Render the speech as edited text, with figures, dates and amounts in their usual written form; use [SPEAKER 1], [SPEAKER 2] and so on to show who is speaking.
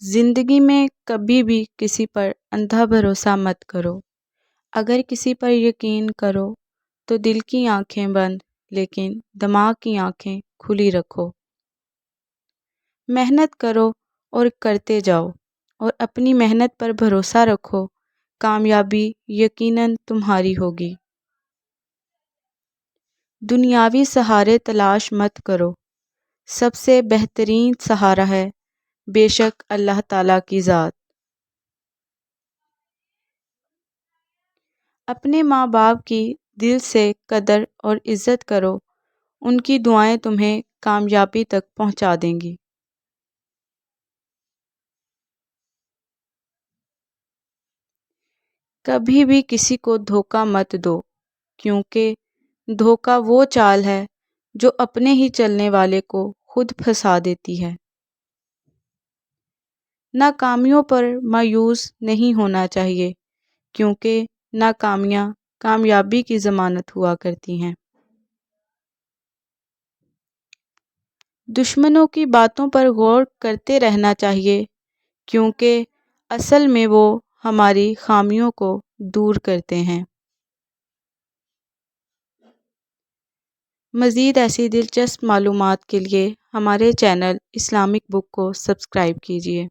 [SPEAKER 1] زندگی میں کبھی بھی کسی پر اندھا بھروسہ مت کرو۔ اگر کسی پر یقین کرو تو دل کی آنکھیں بند لیکن دماغ کی آنکھیں کھلی رکھو۔ محنت کرو اور کرتے جاؤ اور اپنی محنت پر بھروسہ رکھو، کامیابی یقیناً تمہاری ہوگی۔ دنیاوی سہارے تلاش مت کرو، سب سے بہترین سہارا ہے بے شک اللہ تعالیٰ کی ذات۔ اپنے ماں باپ کی دل سے قدر اور عزت کرو، ان کی دعائیں تمہیں کامیابی تک پہنچا دیں گی۔ کبھی بھی کسی کو دھوکہ مت دو، کیونکہ دھوکہ وہ چال ہے جو اپنے ہی چلنے والے کو خود پھنسا دیتی ہے۔ ناکامیوں پر مایوس نہیں ہونا چاہیے، کیونکہ ناکامیاں کامیابی کی ضمانت ہوا کرتی ہیں۔ دشمنوں کی باتوں پر غور کرتے رہنا چاہیے، کیونکہ اصل میں وہ ہماری خامیوں کو دور کرتے ہیں۔ مزید ایسی دلچسپ معلومات کے لیے ہمارے چینل اسلامک بک کو سبسکرائب کیجیے۔